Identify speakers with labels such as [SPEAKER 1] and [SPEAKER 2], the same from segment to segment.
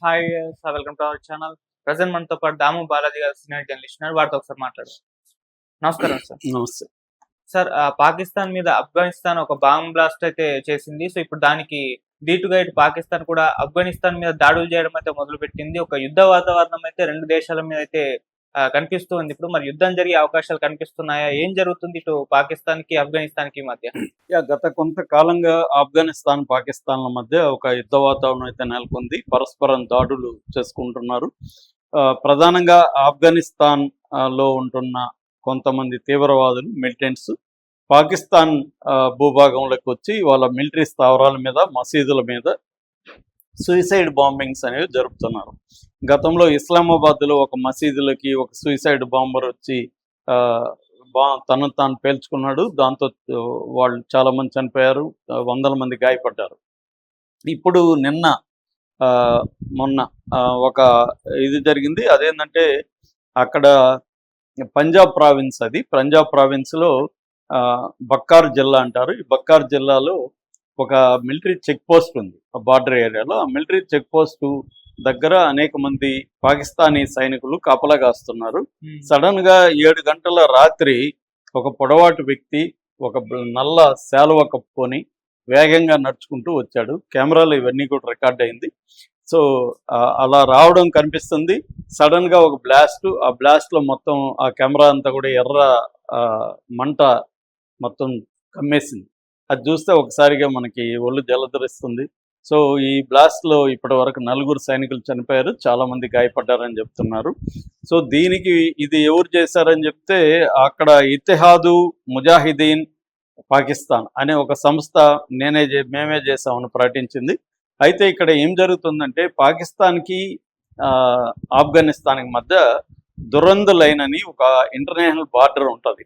[SPEAKER 1] Hi sir, welcome to our channel. Present మనతో పాటు దాము బాలాజీ గారు సీనియర్ జర్నలిస్ట్ ఉన్నారు. వారితో ఒకసారి మాట్లాడదాం. నమస్కారం సార్.
[SPEAKER 2] నమస్తే.
[SPEAKER 1] సార్, పాకిస్తాన్ మీద ఆఫ్ఘనిస్తాన్ ఒక బాంబ్ బ్లాస్ట్ అయితే చేసింది. సో ఇప్పుడు దానికి దీటుగా ఇటు పాకిస్తాన్ కూడా ఆఫ్ఘనిస్తాన్ మీద దాడులు చేయడం అయితే మొదలుపెట్టింది. ఒక యుద్ధ వాతావరణం అయితే రెండు దేశాల మీద అయితే కనిపిస్తూ ఉంది. ఇప్పుడు మరి యుద్ధం జరిగే అవకాశాలు కనిపిస్తున్నాయా? ఏం జరుగుతుంది ఇటు పాకిస్తాన్ కి ఆఫ్ఘనిస్తాన్ కి మధ్య?
[SPEAKER 2] గత కొంతకాలంగా ఆఫ్ఘనిస్తాన్ పాకిస్తాన్ల మధ్య ఒక యుద్ధ వాతావరణం అయితే నెలకొంది. పరస్పరం దాడులు చేసుకుంటున్నారు. ప్రధానంగా ఆఫ్ఘనిస్తాన్ లో ఉంటున్న కొంతమంది తీవ్రవాదులు, మిలిటెంట్స్ పాకిస్తాన్ భూభాగంలోకి వచ్చి వాళ్ళ మిలిటరీ స్థావరాల మీద, మసీదుల మీద సూసైడ్ బాంబింగ్స్ అనేవి జరుపుతున్నారు. గతంలో ఇస్లామాబాద్లో ఒక మసీదులకి ఒక సూసైడ్ బాంబర్ వచ్చి తనను తాను పేల్చుకున్నాడు. దాంతో వాళ్ళు చాలామంది చనిపోయారు, వందల మంది గాయపడ్డారు. ఇప్పుడు మొన్న ఒక ఇది జరిగింది. అదేంటంటే అక్కడ పంజాబ్ ప్రావిన్స్, అది పంజాబ్ ప్రావిన్స్లో బక్కార్ జిల్లా అంటారు. ఈ బక్కార్ జిల్లాలో ఒక మిలిటరీ చెక్ పోస్ట్ ఉంది బార్డర్ ఏరియాలో. ఆ మిలిటరీ చెక్ పోస్ట్ దగ్గర అనేక మంది పాకిస్తానీ సైనికులు కాపలా కాస్తున్నారు. సడన్ గా 7 గంటల రాత్రి ఒక పొడవాటి వ్యక్తి ఒక నల్ల శాలువ కప్పుకొని వేగంగా నడుచుకుంటూ వచ్చాడు. కెమెరాలు ఇవన్నీ కూడా రికార్డ్ అయింది. సో అలా రావడం కనిపిస్తుంది. సడన్ గా ఒక బ్లాస్ట్, ఆ బ్లాస్ట్ లో మొత్తం ఆ కెమెరా అంతా కూడా ఎర్ర మంట మొత్తం కమ్మేసింది. అది చూస్తే ఒకసారిగా మనకి ఒళ్ళు జలధరిస్తుంది. సో ఈ బ్లాస్ట్ లో ఇప్పటి వరకు 4 సైనికులు చనిపోయారు, చాలా మంది గాయపడ్డారని చెప్తున్నారు. సో దీనికి ఇది ఎవరు చేశారని చెప్తే అక్కడ ఇతిహాదు ముజాహిదీన్ పాకిస్తాన్ అనే ఒక సంస్థ మేమే చేసామని ప్రకటించింది. అయితే ఇక్కడ ఏం జరుగుతుందంటే పాకిస్తాన్కి ఆఫ్ఘనిస్తాన్కి మధ్య దురంద్ లైన్ అని ఒక ఇంటర్నేషనల్ బార్డర్ ఉంటుంది.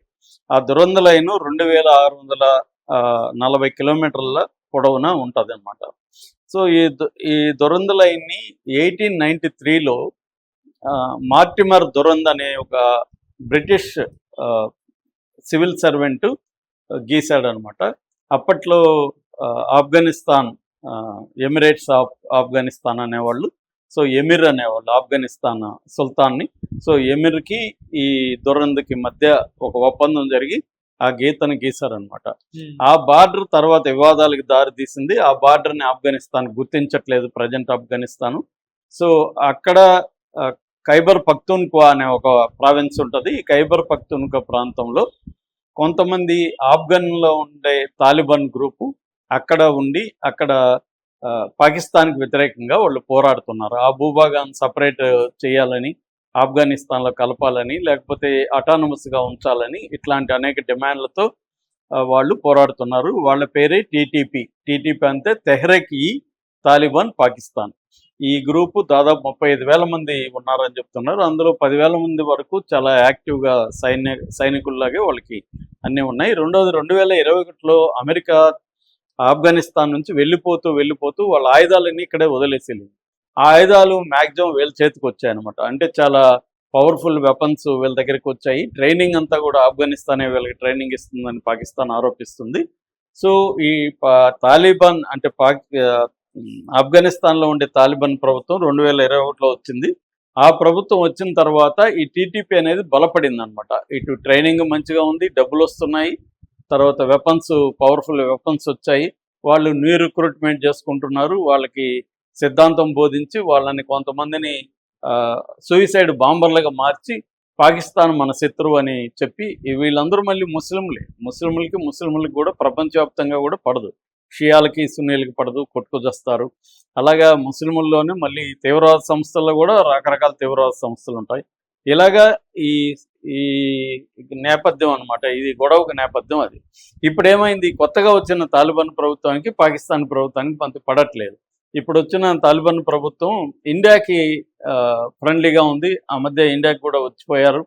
[SPEAKER 2] ఆ దురంద్ లైన్ 2640 కిలోమీటర్ల పొడవున ఉంటుంది అన్నమాట. సో ఈ దురంద్ లైన్ని 1893లో మార్టిమర్ దురంద్ అనే ఒక బ్రిటిష్ సివిల్ సర్వెంట్ గీశాడు అనమాట. అప్పట్లో ఆఫ్ఘనిస్తాన్ ఎమిరేట్స్ ఆఫ్ ఆఫ్ఘనిస్తాన్ అనేవాళ్ళు, సో ఎమిర్ అనేవాళ్ళు ఆఫ్ఘనిస్తాన్ సుల్తాన్ని. సో ఎమిర్కి ఈ దురంద్కి మధ్య ఒక ఒప్పందం జరిగి ఆ గీతను గీశారనమాట. ఆ బార్డర్ తర్వాత వివాదాలకు దారి తీసింది. ఆ బార్డర్ని ఆఫ్ఘనిస్తాన్ గుర్తించట్లేదు ప్రజెంట్ ఆఫ్ఘనిస్తాను. సో అక్కడ ఖైబర్ పఖ్తూన్ఖ్వా అనే ఒక ప్రావిన్స్ ఉంటుంది. ఈ ఖైబర్ పఖ్తూన్ఖ్వా ప్రాంతంలో కొంతమంది ఆఫ్ఘన్లో ఉండే తాలిబాన్ గ్రూపు అక్కడ ఉండి అక్కడ పాకిస్తాన్కి వ్యతిరేకంగా వాళ్ళు పోరాడుతున్నారు. ఆ భూభాగాన్ని సపరేట్ చేయాలని, ఆఫ్ఘనిస్తాన్లో కలపాలని, లేకపోతే అటానమస్గా ఉంచాలని, ఇట్లాంటి అనేక డిమాండ్లతో వాళ్ళు పోరాడుతున్నారు. వాళ్ళ పేరే టీటీపీ. టీటీపీ అంటే తెహ్రీక్-ఈ-తాలిబాన్ పాకిస్తాన్. ఈ గ్రూపు దాదాపు 35,000 మంది ఉన్నారని చెప్తున్నారు. అందులో 10,000 మంది వరకు చాలా యాక్టివ్గా సైనికుల్లాగే వాళ్ళకి అన్నీ ఉన్నాయి. రెండోది 2021లో అమెరికా ఆఫ్ఘనిస్తాన్ నుంచి వెళ్ళిపోతూ వాళ్ళ ఆయుధాలన్నీ ఇక్కడే వదిలేసింది. ఆ ఆయుధాలు మ్యాక్సిమం వీళ్ళ చేతికి వచ్చాయన్నమాట. అంటే చాలా పవర్ఫుల్ వెపన్స్ వీళ్ళ దగ్గరికి వచ్చాయి. ట్రైనింగ్ అంతా కూడా ఆఫ్ఘనిస్తానే వీళ్ళకి ట్రైనింగ్ ఇస్తుందని పాకిస్తాన్ ఆరోపిస్తుంది. సో ఈ తాలిబాన్ అంటే ఆఫ్ఘనిస్తాన్లో ఉండే తాలిబాన్ ప్రభుత్వం 2021లో వచ్చింది. ఆ ప్రభుత్వం వచ్చిన తర్వాత ఈ టీటీపీ అనేది బలపడింది అనమాట. ఇటు ట్రైనింగ్ మంచిగా ఉంది, డబ్బులు వస్తున్నాయి, తర్వాత వెపన్స్, పవర్ఫుల్ వెపన్స్ వచ్చాయి. వాళ్ళు న్యూ రిక్రూట్మెంట్ చేసుకుంటున్నారు. వాళ్ళకి సిద్ధాంతం బోధించి వాళ్ళని కొంతమందిని సూయిసైడ్ బాంబర్లుగా మార్చి పాకిస్తాన్ మన శత్రువు అని చెప్పి, వీళ్ళందరూ మళ్ళీ ముస్లింలకి కూడా ప్రపంచవ్యాప్తంగా కూడా పడదు. షియాలకి సున్నీలకి పడదు, కొట్టుకొస్తారు. అలాగా ముస్లింల్లోనే మళ్ళీ తీవ్రవాద సంస్థల్లో కూడా రకరకాల తీవ్రవాద సంస్థలు ఉంటాయి. ఇలాగా ఈ ఈ నేపథ్యం అనమాట. ఇది గొడవకు నేపథ్యం అది. ఇప్పుడు ఏమైంది, కొత్తగా వచ్చిన తాలిబాన్ ప్రభుత్వానికి పాకిస్తాన్ ప్రభుత్వానికి కొంత పడట్లేదు. ఇప్పుడు వచ్చిన తాలిబాన్ ప్రభుత్వం ఇండియాకి ఫ్రెండ్లీగా ఉంది. ఆ మధ్య ఇండియాకి కూడా వచ్చిపోయారు.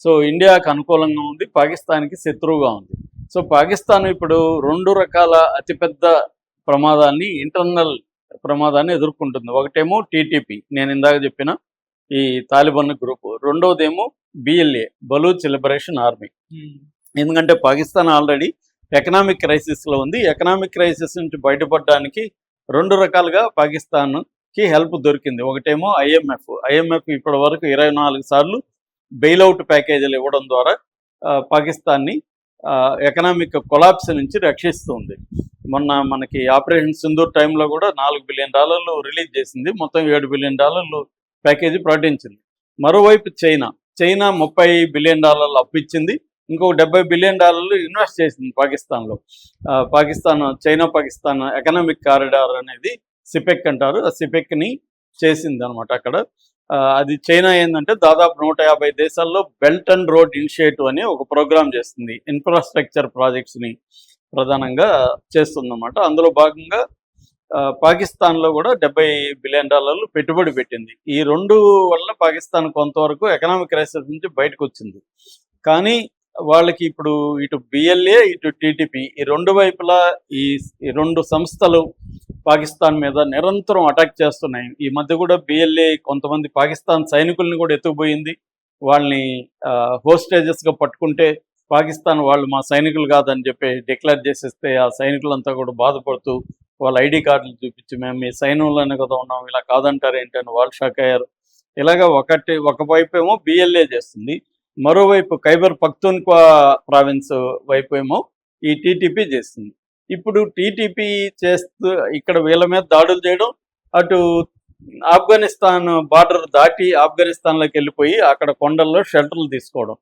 [SPEAKER 2] సో ఇండియాకి అనుకూలంగా ఉంది, పాకిస్తాన్కి శత్రువుగా ఉంది. సో పాకిస్తాన్ ఇప్పుడు 2 రకాల అతిపెద్ద ప్రమాదాన్ని, ఇంటర్నల్ ప్రమాదాన్ని ఎదుర్కొంటుంది. ఒకటేమో టీటీపీ, నేను ఇందాక చెప్పిన ఈ తాలిబాన్ గ్రూపు. రెండోదేమో బిఎల్ఏ, బలూచ్ లిబరేషన్ ఆర్మీ. ఎందుకంటే పాకిస్తాన్ ఆల్రెడీ ఎకనామిక్ క్రైసిస్లో ఉంది. ఎకనామిక్ క్రైసిస్ నుంచి బయటపడడానికి 2 రకాలుగా పాకిస్తాన్ కి హెల్ప్ దొరికింది. ఒకటేమో ఐఎంఎఫ్ ఇప్పటి వరకు 24 సార్లు బెయిల్అవుట్ ప్యాకేజీలు ఇవ్వడం ద్వారా పాకిస్తాన్ని ఎకనామిక్ కొలాప్స్ నుంచి రక్షిస్తుంది. మొన్న మనకి ఆపరేషన్ సింధూర్ టైంలో కూడా $4 బిలియన్ రిలీజ్ చేసింది. మొత్తం $7 బిలియన్ ప్యాకేజీ ప్రకటించింది. మరోవైపు చైనా $30 బిలియన్ అప్పు ఇచ్చింది. ఇంకొక $70 బిలియన్ ఇన్వెస్ట్ చేసింది పాకిస్తాన్లో. చైనా పాకిస్తాన్ ఎకనామిక్ కారిడార్ అనేది సిపెక్ అంటారు. ఆ సిపెక్ని చేసింది అనమాట అక్కడ. అది చైనా ఏంటంటే దాదాపు 150 దేశాల్లో బెల్ట్ అండ్ రోడ్ ఇనిషియేటివ్ అని ఒక ప్రోగ్రామ్ చేస్తుంది. ఇన్ఫ్రాస్ట్రక్చర్ ప్రాజెక్ట్స్ని ప్రధానంగా చేస్తుందన్నమాట. అందులో భాగంగా పాకిస్తాన్లో కూడా $70 బిలియన్ పెట్టుబడి పెట్టింది. ఈ రెండు వల్ల పాకిస్తాన్ కొంతవరకు ఎకనామిక్ క్రైసిస్ నుంచి బయటకు వచ్చింది. కానీ వాళ్ళకి ఇప్పుడు ఇటు బిఎల్ఏ ఇటు టీటీపీ ఈ రెండు వైపులా ఈ రెండు సంస్థలు పాకిస్తాన్ మీద నిరంతరం అటాక్ చేస్తున్నాయి. ఈ మధ్య కూడా బిఎల్ఏ కొంతమంది పాకిస్తాన్ సైనికుల్ని కూడా ఎత్తుకుపోయింది. వాళ్ళని హోస్టేజెస్గా పట్టుకుంటే పాకిస్తాన్ వాళ్ళు మా సైనికులు కాదని చెప్పి డిక్లేర్ చేసేస్తే ఆ సైనికులంతా కూడా బాధపడుతూ వాళ్ళ ఐడి కార్డులు చూపించి మేము మీ సైన్యంలోనే కదా ఉన్నాం, ఇలా కాదంటారు ఏంటని వాళ్ళు షాక్ అయ్యారు. ఇలాగా ఒకవైపు ఏమో బిఎల్ఏ చేస్తుంది, మరోవైపు ఖైబర్ పఖ్తూన్ఖ్వా ప్రావిన్స్ వైపు ఏమో ఈ టీటీపీ చేస్తుంది. ఇప్పుడు టీటీపీ చేస్తూ ఇక్కడ వీళ్ళ మీద దాడులు చేయడం, అటు ఆఫ్ఘనిస్తాన్ బార్డర్ దాటి ఆఫ్ఘనిస్తాన్లోకి వెళ్ళిపోయి అక్కడ కొండల్లో షెల్టర్లు తీసుకోవడం,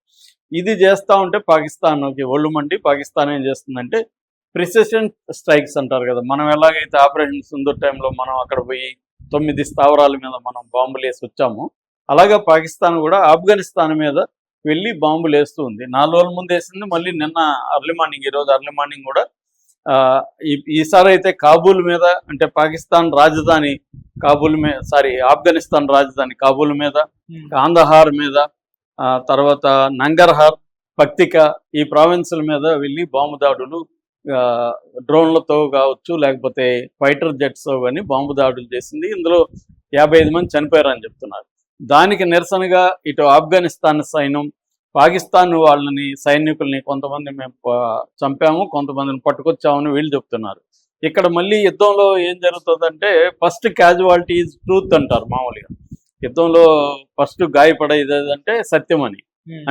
[SPEAKER 2] ఇది చేస్తూ ఉంటే పాకిస్తాన్కి ఒళ్ళు మండి పాకిస్తాన్ ఏం చేస్తుందంటే ప్రిసిషన్ స్ట్రైక్స్ అంటారు కదా, మనం ఎలాగైతే ఆపరేషన్ సింధూర్ టైంలో మనం అక్కడ పోయి 9 స్థావరాల మీద మనం బాంబులు వేసి వచ్చాము, అలాగా పాకిస్తాన్ కూడా ఆఫ్ఘనిస్తాన్ మీద వెళ్ళి బాంబులు వేస్తూ ఉంది. 4 రోజుల ముందు వేసింది, మళ్ళీ నిన్న ఈరోజు అర్లీ మార్నింగ్ కూడా ఈసారి అయితే కాబూల్ మీద, అంటే పాకిస్తాన్ రాజధాని కాబూల్ మీద, ఆఫ్ఘనిస్తాన్ రాజధాని కాబూల్ మీద, కాందహార్ మీద, తర్వాత నంగర్హార్, పక్తికా ఈ ప్రావిన్సుల మీద వెళ్ళి బాంబు దాడులు డ్రోన్లతో కావచ్చు లేకపోతే ఫైటర్ జెట్స్ కానీ బాంబు దాడులు చేసింది. ఇందులో 55 మంది చనిపోయారని చెప్తున్నారు. దానికి నిరసనగా ఇటు ఆఫ్ఘనిస్తాన్ సైన్యం పాకిస్తాన్ వాళ్ళని సైనికుల్ని కొంతమంది మేము చంపాము, కొంతమందిని పట్టుకొచ్చామని వీళ్ళు చెప్తున్నారు. ఇక్కడ మళ్ళీ యుద్ధంలో ఏం జరుగుతుందంటే ఫస్ట్ క్యాజువాలిటీ ఈజ్ ట్రూత్ అంటారు. మామూలుగా యుద్ధంలో ఫస్ట్ గాయపడేది అంటే సత్యం అని,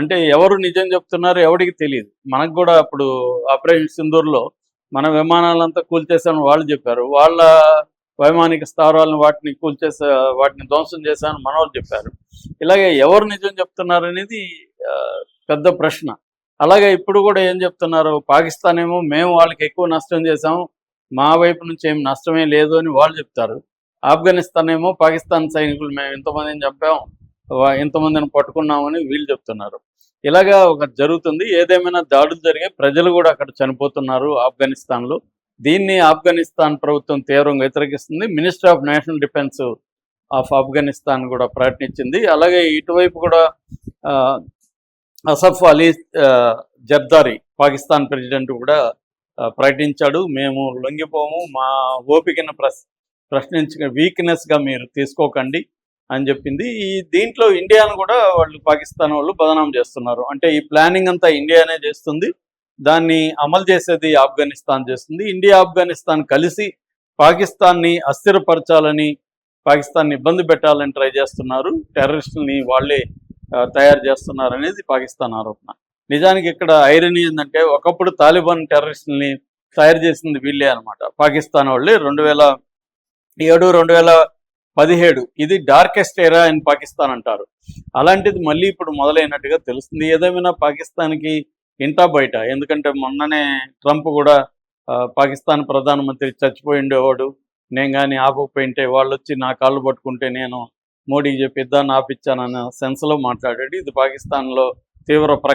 [SPEAKER 2] అంటే ఎవరు నిజం చెప్తున్నారు ఎవరికి తెలియదు. మనకు కూడా అప్పుడు ఆపరేషన్ సింధూర్లో మన విమానాలంతా కూల్చేసామని వాళ్ళు చెప్పారు, వాళ్ళ వైమానిక స్థావరాలను వాటిని ధ్వంసం చేశామని మన వాళ్ళు చెప్పారు. ఇలాగే ఎవరు నిజం చెప్తున్నారు అనేది పెద్ద ప్రశ్న. అలాగే ఇప్పుడు కూడా ఏం చెప్తున్నారు, పాకిస్తాన్ ఏమో మేము వాళ్ళకి ఎక్కువ నష్టం చేశాము, మా వైపు నుంచి ఏం నష్టమే లేదు అని వాళ్ళు చెప్తారు. ఆఫ్ఘనిస్తాన్ ఏమో పాకిస్తాన్ సైనికులు మేము ఇంతమందిని చంపాము, ఇంతమందిని పట్టుకున్నామని వీళ్ళు చెప్తున్నారు. ఇలాగా ఒక జరుగుతుంది. ఏదేమైనా దాడులు జరిగే ప్రజలు కూడా అక్కడ చనిపోతున్నారు ఆఫ్ఘనిస్తాన్లో. దీన్ని ఆఫ్ఘనిస్తాన్ ప్రభుత్వం తీవ్రంగా వ్యతిరేకిస్తుంది. Minister of national defence of Afghanistan కూడా ప్రకటించింది. అలాగే ఇటువైపు కూడా అసఫ్ అలీ జర్దారీ పాకిస్తాన్ ప్రెసిడెంట్ కూడా ప్రకటించాడు, మేము లొంగిపోము, మా ఓపికను ప్రశ్నించిన వీక్నెస్గా మీరు తీసుకోకండి అని చెప్పింది. దీంట్లో ఇండియాను కూడా వాళ్ళు పాకిస్తాన్ వాళ్ళు బదనాం చేస్తున్నారు. అంటే ఈ ప్లానింగ్ అంతా ఇండియానే చేస్తుంది, దాన్ని అమలు చేసేది ఆఫ్ఘనిస్తాన్ చేస్తుంది. ఇండియా ఆఫ్ఘనిస్తాన్ కలిసి పాకిస్తాన్ని అస్థిరపరచాలని, పాకిస్తాన్ని ఇబ్బంది పెట్టాలని ట్రై చేస్తున్నారు, టెర్రరిస్టులని వాళ్ళే తయారు చేస్తున్నారు అనేది పాకిస్తాన్ ఆరోపణ. నిజానికి ఇక్కడ ఐరనీ ఏంటంటే ఒకప్పుడు తాలిబాన్ టెర్రరిస్టులని తయారు చేసింది వీళ్ళే అనమాట, పాకిస్తాన్ వాళ్ళే. 2007, 2017 ఇది డార్కెస్ట్ ఎరా ఇన్ పాకిస్తాన్ అంటారు. అలాంటిది మళ్ళీ ఇప్పుడు మొదలైనట్టుగా తెలుస్తుంది. ఏదేమైనా పాకిస్తాన్కి ఇంటా బయట, ఎందుకంటే మొన్ననే ట్రంప్ కూడా పాకిస్తాన్ ప్రధానమంత్రి చచ్చిపోయి ఉండేవాడు, నేను కానీ ఆపకపోయింటే వాళ్ళు వచ్చి నా కాళ్ళు పట్టుకుంటే నేను మోడీకి చెప్పి యుద్ధాన్ని ఆపిచ్చానన్న సెన్స్లో మాట్లాడాడు. ఇది పాకిస్తాన్లో తీవ్ర